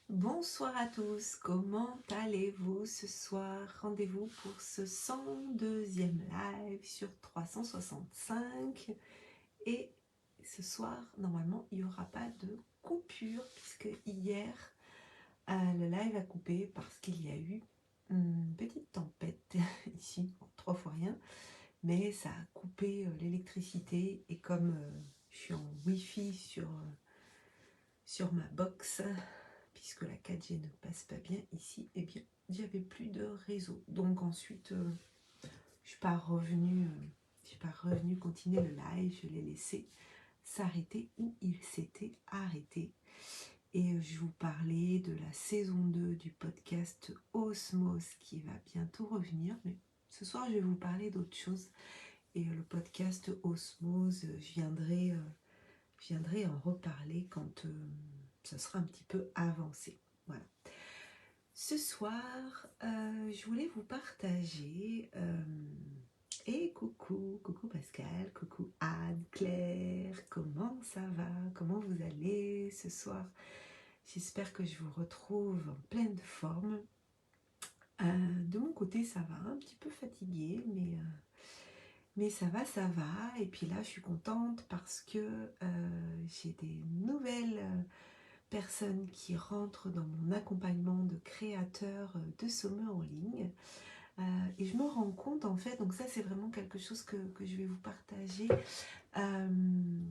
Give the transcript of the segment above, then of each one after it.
Bonsoir à tous, comment allez-vous ce soir? Rendez-vous pour ce 102e live sur 365 et ce soir, normalement, il n'y aura pas de coupure puisque hier, le live a coupé parce qu'il y a eu une petite tempête ici, bon, 3 fois rien, mais ça a coupé l'électricité et comme je suis en Wi-Fi sur ma box, puisque la 4G ne passe pas bien ici, et bien il n'y avait plus de réseau. Donc ensuite, je suis pas revenue continuer le live, je l'ai laissé s'arrêter où il s'était arrêté. Et je vous parlais de la saison 2 du podcast Osmose qui va bientôt revenir. Mais ce soir, je vais vous parler d'autre chose. Et le podcast Osmose, je viendrai en reparler quand ça sera un petit peu avancé. Voilà. Ce soir, je voulais vous partager, et coucou Pascal, coucou Anne, Claire, comment ça va? Comment vous allez ce soir? J'espère que je vous retrouve en pleine forme. De mon côté, ça va, un petit peu fatiguée, mais ça va. Et puis là, je suis contente parce que j'ai des nouvelles personnes qui rentrent dans mon accompagnement de créateurs de sommets en ligne. Et je me rends compte en fait, donc ça c'est vraiment quelque chose que je vais vous partager. Euh,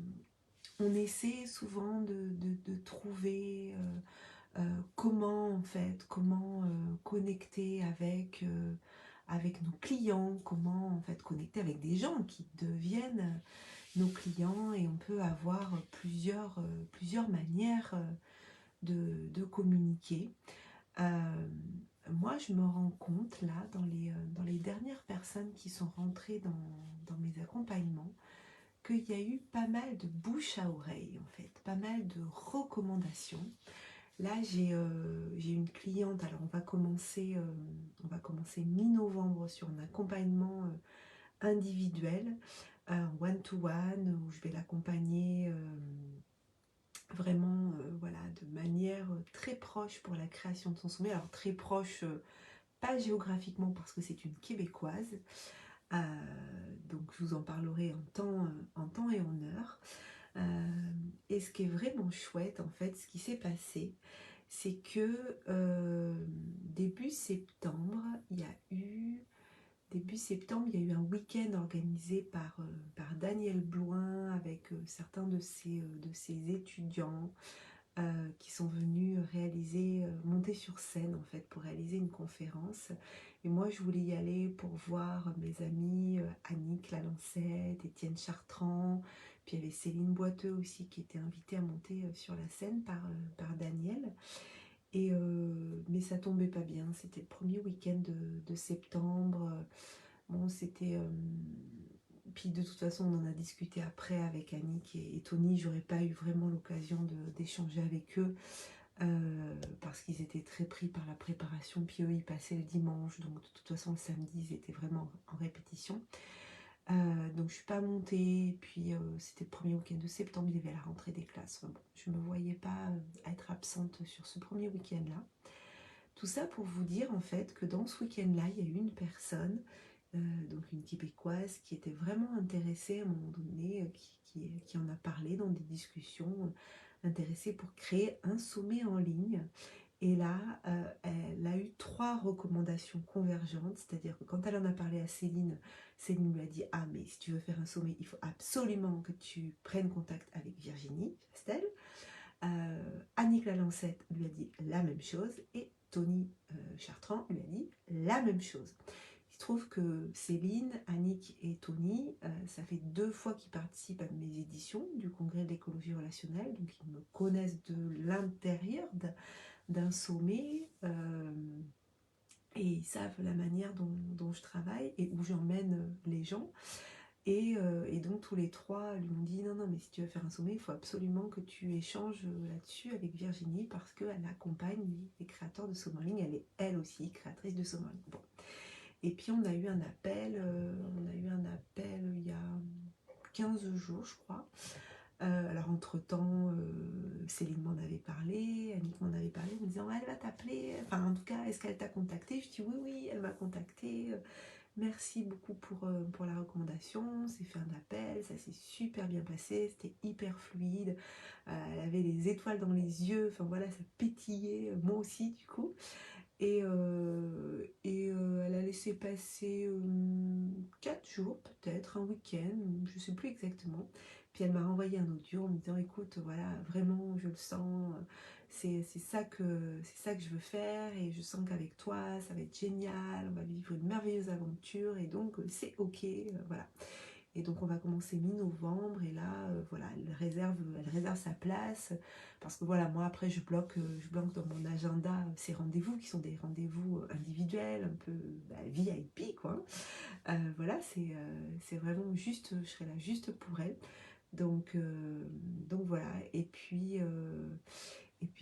on essaie souvent de trouver comment en fait, comment connecter avec nos clients, comment en fait connecter avec des gens qui deviennent nos clients, et on peut avoir plusieurs manières de communiquer. Moi, je me rends compte là, dans les dernières personnes qui sont rentrées dans mes accompagnements, qu'il y a eu pas mal de bouche à oreille, en fait, pas mal de recommandations. Là, j'ai une cliente, alors on va commencer mi-novembre sur un accompagnement individuel, one-to-one, où je vais l'accompagner vraiment voilà, de manière très proche pour la création de son sommet. Alors très proche, pas géographiquement parce que c'est une Québécoise, euh, donc je vous en parlerai en temps et en heure. Et ce qui est vraiment chouette en fait, ce qui s'est passé, c'est que début septembre, il y a eu un week-end organisé par Daniel Bloin avec certains de ses étudiants qui sont venus monter sur scène en fait pour réaliser une conférence. Et moi je voulais y aller pour voir mes amis Annick Lalancette, Étienne Chartrand, puis il y avait Céline Boiteux aussi qui était invitée à monter sur la scène par Daniel. Et mais ça tombait pas bien, c'était le premier week-end de septembre. Bon, c'était puis de toute façon, on en a discuté après avec Annick et Tony. J'aurais pas eu vraiment l'occasion d'échanger avec eux parce qu'ils étaient très pris par la préparation. Puis eux, ils passaient le dimanche, donc de toute façon, le samedi, ils étaient vraiment en répétition. Donc je suis pas montée. Puis c'était le premier week-end de septembre, il y avait la rentrée des classes. Enfin, bon, je me voyais pas être absente sur ce premier week-end-là. Tout ça pour vous dire en fait que dans ce week-end-là, il y a eu une personne, donc une Québécoise, qui était vraiment intéressée à un moment donné, qui en a parlé dans des discussions, intéressée pour créer un sommet en ligne. Et là, elle a eu 3 recommandations convergentes, c'est-à-dire que quand elle en a parlé à Céline, Céline lui a dit « Ah, mais si tu veux faire un sommet, il faut absolument que tu prennes contact avec Virginie Chastel ». Annick Lalancette lui a dit la même chose et Tony Chartrand lui a dit la même chose. Il se trouve que Céline, Annick et Tony, ça fait 2 fois qu'ils participent à mes éditions du congrès de l'écologie relationnelle, donc ils me connaissent de l'intérieur d'un sommet et ils savent la manière dont je travaille et où j'emmène les gens. Et donc tous les 3 lui ont dit non, mais si tu veux faire un sommet, il faut absolument que tu échanges là-dessus avec Virginie parce qu'elle accompagne les créateurs de sommet en ligne. Elle est elle aussi créatrice de sommet en ligne. Bon. Et puis on a eu un appel il y a 15 jours, je crois, Alors entre-temps, Céline m'en avait parlé, Annick m'en avait parlé, en me disant elle va t'appeler, enfin en tout cas, est-ce qu'elle t'a contacté? Je dis oui, oui, elle m'a contacté. Merci beaucoup pour la recommandation. C'est fait un appel, ça s'est super bien passé, c'était hyper fluide. Elle avait les étoiles dans les yeux, enfin voilà, ça pétillait, moi aussi du coup. Et elle a laissé passer 4 jours peut-être, un week-end, je ne sais plus exactement. Puis elle m'a renvoyé un audio en me disant écoute, voilà, vraiment je le sens, c'est ça que je veux faire et je sens qu'avec toi ça va être génial, on va vivre une merveilleuse aventure et donc c'est ok, voilà. Et donc on va commencer mi-novembre et là, voilà, elle réserve sa place parce que voilà, moi après je bloque dans mon agenda ces rendez-vous qui sont des rendez-vous individuels, un peu VIP quoi. Voilà, c'est vraiment juste, je serai là juste pour elle. Donc, euh, donc voilà, et puis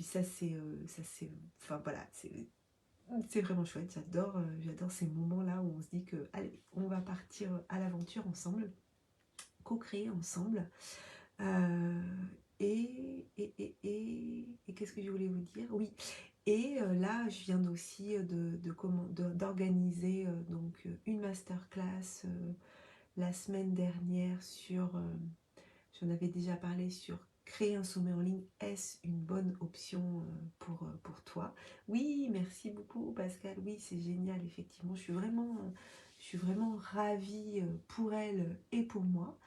ça c'est, enfin voilà, c'est vraiment chouette, j'adore ces moments-là où on se dit que allez, on va partir à l'aventure ensemble, co-créer ensemble. Euh, et qu'est-ce que je voulais vous dire? Oui, et là, je viens aussi d'organiser donc une masterclass la semaine dernière sur, j'en avais déjà parlé sur créer un sommet en ligne. Est-ce une bonne option pour toi? Oui, merci beaucoup Pascal. Oui, c'est génial, effectivement. Je suis vraiment ravie pour elle et pour moi.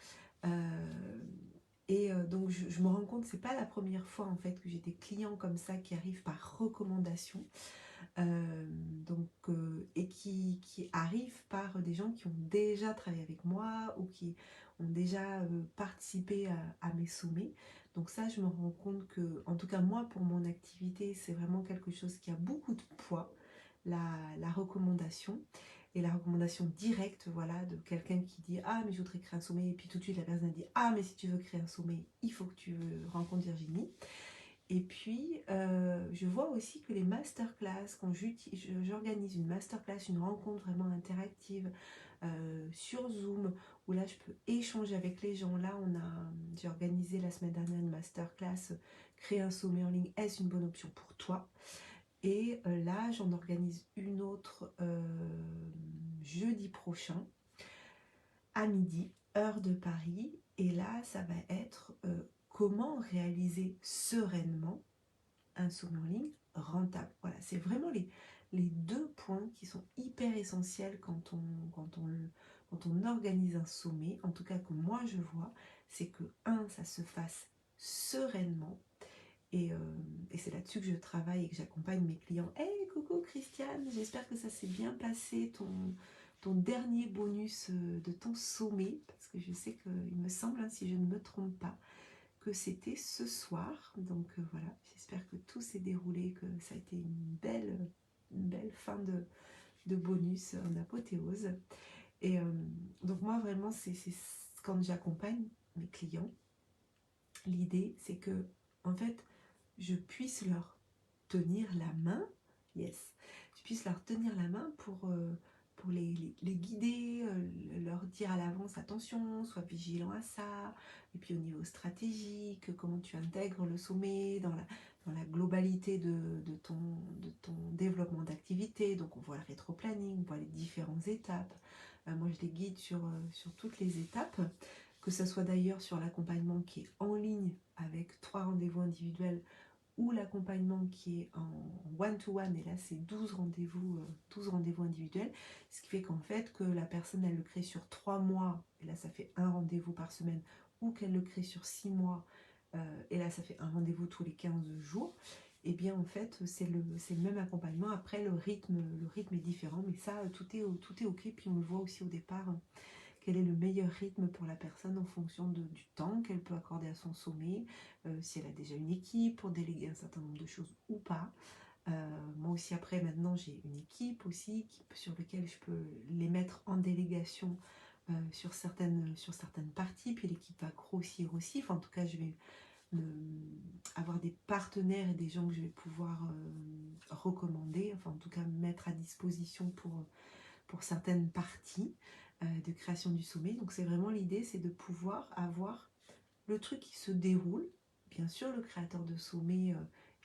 Euh, donc je me rends compte, c'est pas la première fois en fait que j'ai des clients comme ça qui arrivent par recommandation, et qui arrivent par des gens qui ont déjà travaillé avec moi ou qui ont déjà participé à mes sommets. Donc ça, je me rends compte que, en tout cas moi, pour mon activité, c'est vraiment quelque chose qui a beaucoup de poids, la recommandation. Et la recommandation directe, voilà, de quelqu'un qui dit ah mais je voudrais créer un sommet, et puis tout de suite la personne dit ah mais si tu veux créer un sommet, il faut que tu rencontres Virginie. Et puis, je vois aussi que les masterclass, quand j'organise une masterclass, une rencontre vraiment interactive sur Zoom, où là je peux échanger avec les gens. Là, j'ai organisé la semaine dernière une masterclass, créer un sommet en ligne, est-ce une bonne option pour toi? Et là, j'en organise une autre jeudi prochain, à midi, heure de Paris. Et là, ça va être comment réaliser sereinement un sommet en ligne rentable. Voilà, c'est vraiment les deux points qui sont hyper essentiels quand on organise un sommet, en tout cas que moi je vois, c'est que ça se fasse sereinement. Et c'est là-dessus que je travaille et que j'accompagne mes clients. Hey, coucou Christiane, j'espère que ça s'est bien passé, ton dernier bonus de ton sommet, parce que je sais qu'il me semble, hein, si je ne me trompe pas, que c'était ce soir. Donc voilà, j'espère que tout s'est déroulé, que ça a été une belle fin de bonus en apothéose. Et donc moi vraiment, c'est quand j'accompagne mes clients, l'idée c'est que en fait, je puisse leur tenir la main, yes, je puisse leur tenir la main pour les guider, leur dire à l'avance attention, sois vigilant à ça, et puis au niveau stratégique, comment tu intègres le sommet dans la globalité de ton développement d'activité. Donc on voit le rétro-planning, on voit les différentes étapes. Moi je les guide sur toutes les étapes, que ce soit d'ailleurs sur l'accompagnement qui est en ligne avec 3 rendez-vous individuels ou l'accompagnement qui est en one-to-one, et là c'est 12 rendez-vous individuels, ce qui fait qu'en fait que la personne elle le crée sur 3 mois, et là ça fait un rendez-vous par semaine, ou qu'elle le crée sur 6 mois, et là ça fait un rendez-vous tous les 15 jours, et bien en fait c'est le même accompagnement. Après le rythme est différent, mais ça tout est ok, puis on le voit aussi au départ, quel est le meilleur rythme pour la personne en fonction du temps qu'elle peut accorder à son sommet, si elle a déjà une équipe pour déléguer un certain nombre de choses ou pas. Moi aussi après maintenant j'ai une équipe aussi sur laquelle je peux les mettre en délégation sur certaines parties, puis l'équipe va grossir aussi. Enfin, en tout cas je vais avoir des partenaires et des gens que je vais pouvoir recommander, enfin en tout cas mettre à disposition pour certaines parties de création du sommet. Donc c'est vraiment l'idée, c'est de pouvoir avoir le truc qui se déroule. Bien sûr, le créateur de sommet,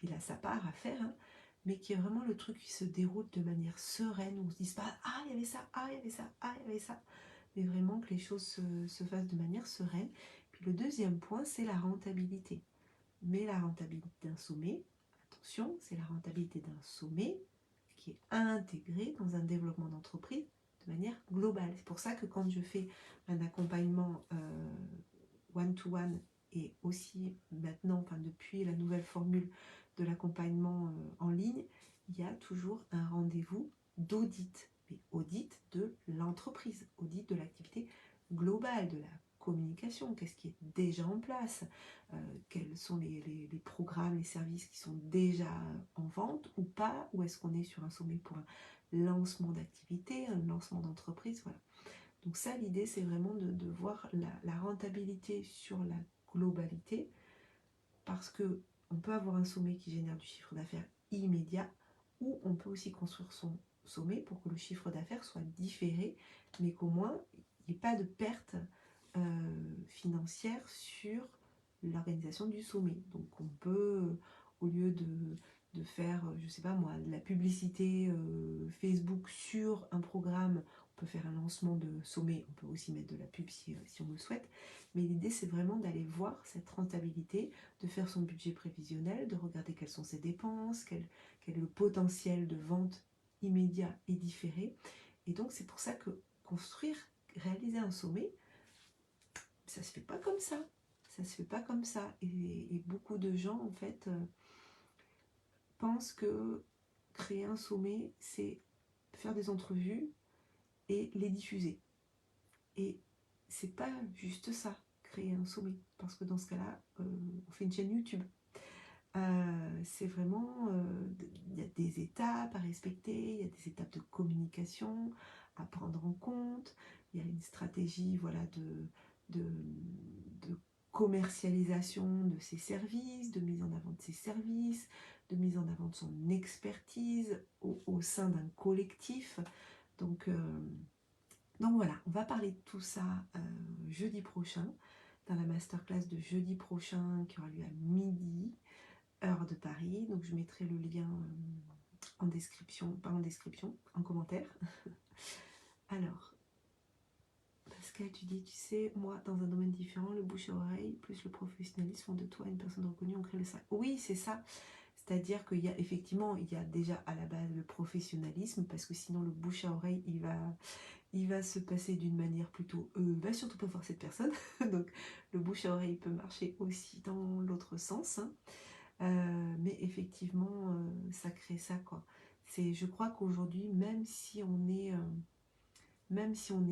il a sa part à faire, hein, mais qui est vraiment le truc qui se déroule de manière sereine, où on ne se dise pas « Ah, il y avait ça, ah, il y avait ça, ah, il y avait ça », mais vraiment que les choses se fassent de manière sereine. Puis le deuxième point, c'est la rentabilité. Mais la rentabilité d'un sommet, attention, c'est la rentabilité d'un sommet qui est intégré dans un développement d'entreprise de manière globale. C'est pour ça que quand je fais un accompagnement one-to-one et aussi maintenant, enfin depuis la nouvelle formule de l'accompagnement en ligne, il y a toujours un rendez-vous d'audit, mais audit de l'entreprise, audit de l'activité globale, de la communication, qu'est-ce qui est déjà en place, quels sont les programmes, les services qui sont déjà en vente ou pas, ou est-ce qu'on est sur un sommet pour un lancement d'activité, un lancement d'entreprise, voilà. Donc ça, l'idée, c'est vraiment de voir la rentabilité sur la globalité, parce que on peut avoir un sommet qui génère du chiffre d'affaires immédiat, ou on peut aussi construire son sommet pour que le chiffre d'affaires soit différé, mais qu'au moins, il n'y ait pas de perte financière sur l'organisation du sommet. Donc on peut, au lieu de faire, je sais pas moi, de la publicité Facebook sur un programme, on peut faire un lancement de sommet, on peut aussi mettre de la pub si on le souhaite, mais l'idée c'est vraiment d'aller voir cette rentabilité, de faire son budget prévisionnel, de regarder quelles sont ses dépenses, quel est le potentiel de vente immédiat et différé. Et donc c'est pour ça que construire, réaliser un sommet, ça se fait pas comme ça. Ça se fait pas comme ça. Et beaucoup de gens, en fait, pensent que créer un sommet, c'est faire des entrevues et les diffuser. Et c'est pas juste ça, créer un sommet. Parce que dans ce cas-là, on fait une chaîne YouTube. C'est vraiment, il y a des étapes à respecter, il y a des étapes de communication à prendre en compte, il y a une stratégie, voilà, de commercialisation de ses services, de mise en avant de ses services, de mise en avant de son expertise au sein d'un collectif. Donc voilà, on va parler de tout ça jeudi prochain, dans la masterclass de jeudi prochain qui aura lieu à midi, heure de Paris. Donc je mettrai le lien en description, pas en description, en commentaire. Alors, Pascal, tu dis, tu sais, moi, dans un domaine différent, le bouche à oreille plus le professionnalisme font de toi une personne reconnue, on crée le cercle. Oui, c'est ça. C'est-à-dire qu'il y a effectivement, il y a déjà à la base le professionnalisme, parce que sinon le bouche à oreille, il va se passer d'une manière plutôt, va surtout pas voir cette personne. Donc le bouche à oreille peut marcher aussi dans l'autre sens, hein. Mais effectivement, ça crée ça, quoi. Je crois qu'aujourd'hui, même si on est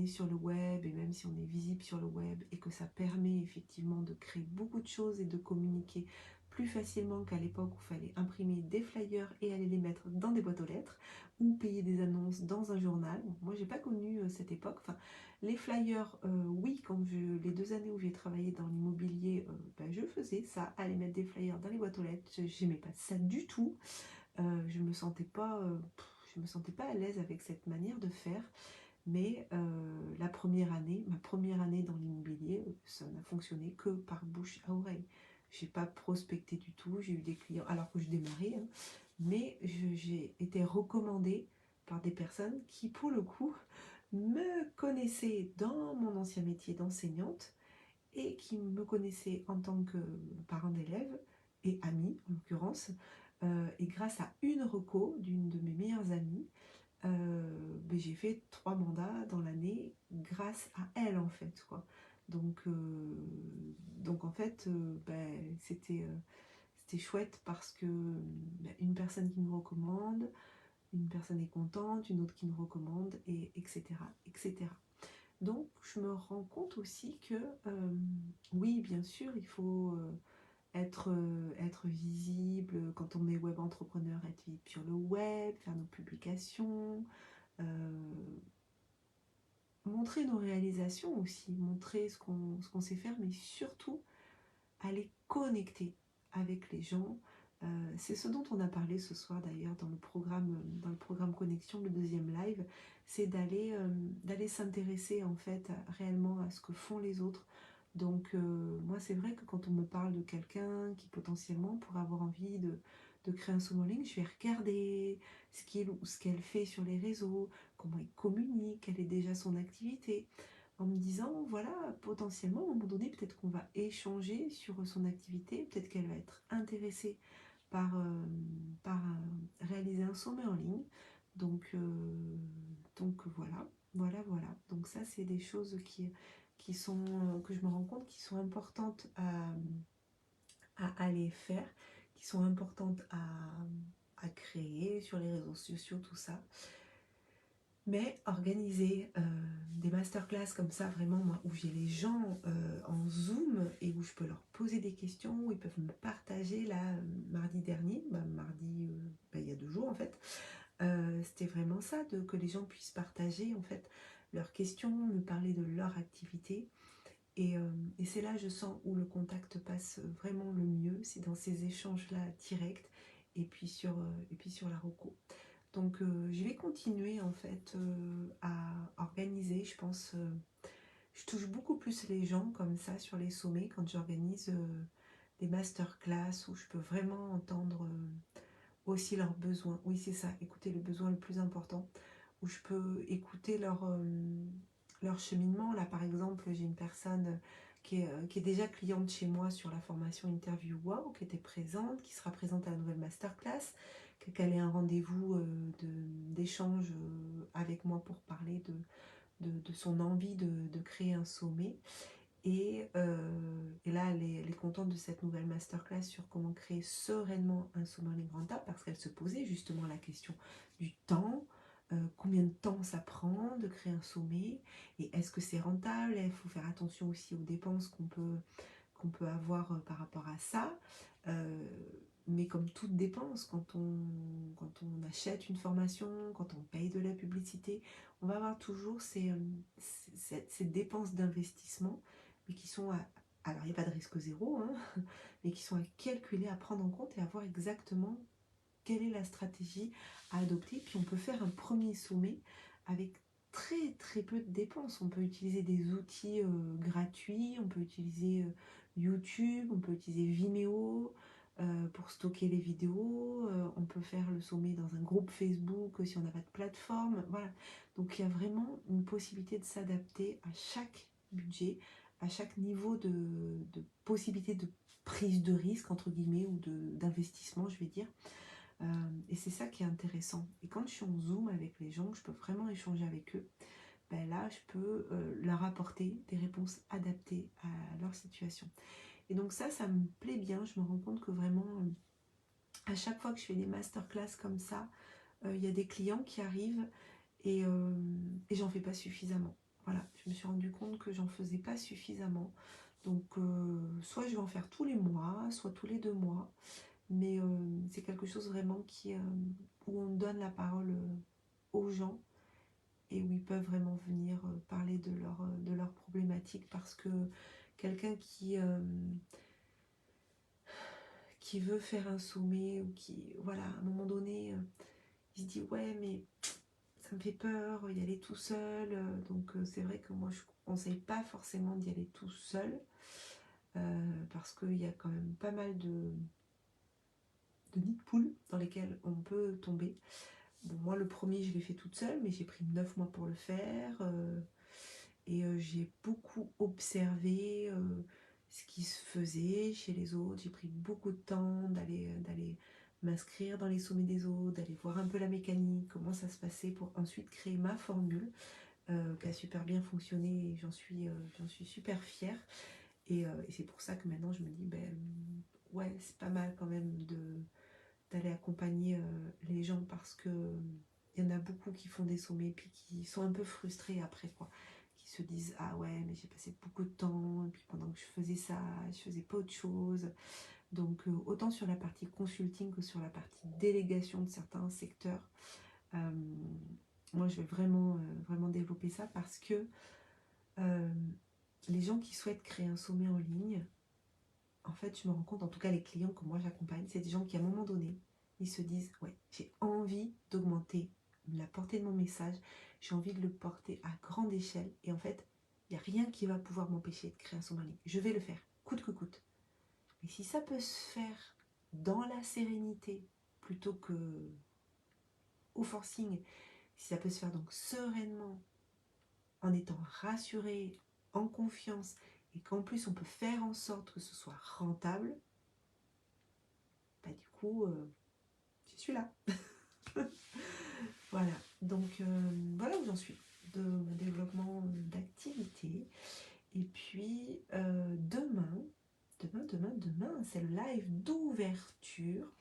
sur le web et même si on est visible sur le web et que ça permet effectivement de créer beaucoup de choses et de communiquer plus facilement qu'à l'époque où il fallait imprimer des flyers et aller les mettre dans des boîtes aux lettres ou payer des annonces dans un journal. Bon, moi, j'ai pas connu cette époque. Enfin, les flyers, oui, les 2 années où j'ai travaillé dans l'immobilier, je faisais ça, aller mettre des flyers dans les boîtes aux lettres. J'aimais pas ça du tout. Je me sentais pas, je me sentais pas à l'aise avec cette manière de faire. Mais ma première année dans l'immobilier, ça n'a fonctionné que par bouche à oreille. J'ai pas prospecté du tout, j'ai eu des clients alors que je démarrais, hein, mais j'ai été recommandée par des personnes qui, pour le coup, me connaissaient dans mon ancien métier d'enseignante et qui me connaissaient en tant que parent d'élèves et amie en l'occurrence. Et grâce à une reco d'une de mes meilleures amies, j'ai fait 3 mandats dans l'année grâce à elle, en fait, quoi. Donc en fait, c'était chouette parce que une personne qui nous recommande, une personne est contente, une autre qui nous recommande, et etc. etc. Donc je me rends compte aussi que oui, bien sûr, il faut être visible quand on est web entrepreneur, être visible sur le web, faire nos publications, montrer nos réalisations aussi, montrer ce qu'on sait faire, mais surtout aller connecter avec les gens. C'est ce dont on a parlé ce soir d'ailleurs dans le programme Connexion, le deuxième live, c'est d'aller s'intéresser en fait réellement à ce que font les autres, Donc moi c'est vrai que quand on me parle de quelqu'un qui potentiellement pourrait avoir envie de créer un sommet en ligne, je vais regarder ce qu'il ou ce qu'elle fait sur les réseaux, comment elle communique, quelle est déjà son activité, en me disant voilà, potentiellement à un moment donné peut-être qu'on va échanger sur son activité, peut-être qu'elle va être intéressée par réaliser un sommet en ligne. Donc, voilà. Donc ça, c'est des choses qui sont, que je me rends compte qui sont importantes à aller faire, qui sont importantes à créer sur les réseaux sociaux, tout ça. Mais organiser des masterclass comme ça, vraiment, moi, où j'ai les gens en Zoom et où je peux leur poser des questions, où ils peuvent me partager, là, mardi dernier, il y a 2 jours en fait, c'était vraiment ça, que les gens puissent partager en fait leurs questions, me parler de leur activité. Et c'est là, je sens, où le contact passe vraiment le mieux, c'est dans ces échanges-là directs et puis sur la reco. Donc je vais continuer en fait à organiser, je pense, je touche beaucoup plus les gens comme ça sur les sommets quand j'organise des masterclass où je peux vraiment entendre aussi leurs besoins. Oui, c'est ça, écouter le besoin le plus important, où je peux écouter leur cheminement. Là, par exemple, j'ai une personne qui est déjà cliente chez moi sur la formation Interview Wow, qui était présente, qui sera présente à la nouvelle masterclass, qui a calé un rendez-vous d'échange avec moi pour parler de son envie de créer un sommet. Et là, elle est contente de cette nouvelle masterclass sur comment créer sereinement un sommet en ligne rentable, parce qu'elle se posait justement la question du temps, combien de temps ça prend de créer un sommet, et est-ce que c'est rentable. Il faut faire attention aussi aux dépenses qu'on peut avoir par rapport à ça. Mais comme toute dépense, quand on achète une formation, quand on paye de la publicité, on va avoir toujours ces dépenses d'investissement, mais qui sont alors il n'y a pas de risque zéro, hein, mais qui sont à calculer, à prendre en compte et à voir exactement quelle est la stratégie à adopter. Puis on peut faire un premier sommet avec très très peu de dépenses. On peut utiliser des outils gratuits, on peut utiliser YouTube, on peut utiliser Vimeo pour stocker les vidéos, on peut faire le sommet dans un groupe Facebook si on n'a pas de plateforme. Voilà. Donc il y a vraiment une possibilité de s'adapter à chaque budget, à chaque niveau de possibilité de prise de risque, entre guillemets, ou d'investissement, je vais dire. Et c'est ça qui est intéressant. Et quand je suis en Zoom avec les gens, je peux vraiment échanger avec eux. Ben là, je peux leur apporter des réponses adaptées à leur situation. Et donc ça me plaît bien. Je me rends compte que vraiment, à chaque fois que je fais des masterclass comme ça, il y a des clients qui arrivent et j'en fais pas suffisamment. Voilà, je me suis rendu compte que j'en faisais pas suffisamment. Donc, soit je vais en faire tous les mois, soit tous les 2 mois. Mais c'est quelque chose vraiment où on donne la parole aux gens et où ils peuvent vraiment venir parler de leurs problématiques, parce que quelqu'un qui veut faire un sommet ou qui, voilà, à un moment donné, il se dit ouais, mais ça me fait peur, y aller tout seul. Donc c'est vrai que moi je conseille pas forcément d'y aller tout seul, parce qu'il y a quand même pas mal de nids de poules dans lesquels on peut tomber. Bon, moi, le premier, je l'ai fait toute seule, mais j'ai pris 9 mois pour le faire. J'ai beaucoup observé ce qui se faisait chez les autres. J'ai pris beaucoup de temps d'aller m'inscrire dans les sommets des autres, d'aller voir un peu la mécanique, comment ça se passait, pour ensuite créer ma formule qui a super bien fonctionné, et j'en suis super fière. Et c'est pour ça que maintenant, je me dis, ben ouais, c'est pas mal quand même d'aller accompagner les gens, parce que il y en a beaucoup qui font des sommets puis qui sont un peu frustrés après, quoi, qui se disent ah ouais, mais j'ai passé beaucoup de temps et puis pendant que je faisais ça, je faisais pas autre chose. Donc autant sur la partie consulting que sur la partie délégation de certains secteurs, euh, moi je vais vraiment développer ça, parce que euh, les gens qui souhaitent créer un sommet en ligne, en fait, je me rends compte, en tout cas les clients que moi j'accompagne, c'est des gens qui à un moment donné, ils se disent ouais, j'ai envie d'augmenter la portée de mon message, j'ai envie de le porter à grande échelle, et en fait, Il n'y a rien qui va pouvoir m'empêcher de créer un sommeil en ligne. Je vais le faire, coûte que coûte. Et si ça peut se faire dans la sérénité, plutôt que au forcing, si ça peut se faire donc sereinement, en étant rassuré, en confiance, et qu'en plus on peut faire en sorte que ce soit rentable, bah du coup, je suis là. Voilà, donc voilà où j'en suis de mon développement d'activité. Et puis demain, c'est le live d'ouverture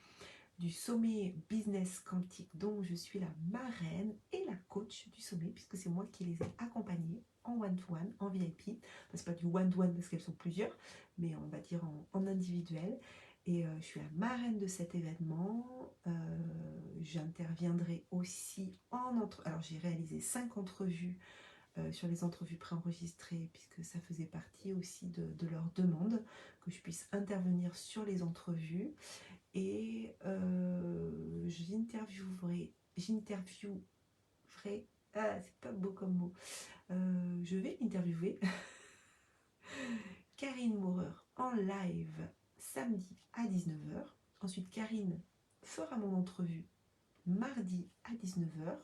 du sommet business quantique dont je suis la marraine et la coach du sommet, puisque c'est moi qui les ai accompagnés en one-to-one, en VIP. Enfin, c'est pas du one-to-one parce qu'elles sont plusieurs, mais on va dire en individuel. Et je suis la marraine de cet événement. J'interviendrai aussi alors j'ai réalisé 5 entrevues sur les entrevues préenregistrées, puisque ça faisait partie aussi de leur demande, que je puisse intervenir sur les entrevues. Et c'est pas beau comme mot, je vais interviewer Karine Maurer en live samedi à 19h. Ensuite, Karine fera mon entrevue mardi à 19h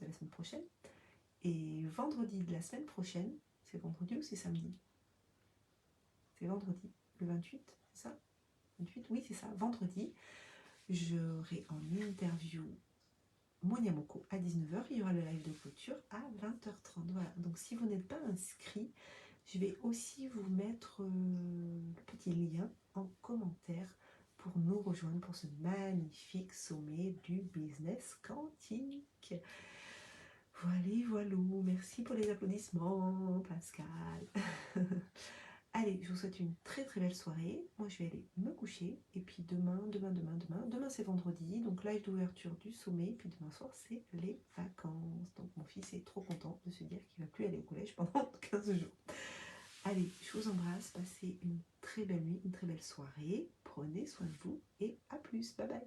de la semaine prochaine. Et vendredi de la semaine prochaine, c'est vendredi ou c'est samedi? C'est vendredi, le 28, c'est ça? 28, oui, c'est ça, vendredi. J'aurai en interview Monia Moko à 19h. Il y aura le live de clôture à 20h30. Voilà, donc si vous n'êtes pas inscrit, je vais aussi vous mettre le petit lien en commentaire pour nous rejoindre pour ce magnifique sommet du business quantique. Voilà, merci pour les applaudissements, Pascal. Allez, je vous souhaite une très très belle soirée. Moi, je vais aller me coucher. Et puis demain, c'est vendredi, donc live d'ouverture du sommet. Puis demain soir, c'est les vacances. Donc mon fils est trop content de se dire qu'il ne va plus aller au collège pendant 15 jours. Allez, je vous embrasse. Passez une très belle nuit, une très belle soirée. Prenez soin de vous et à plus. Bye bye.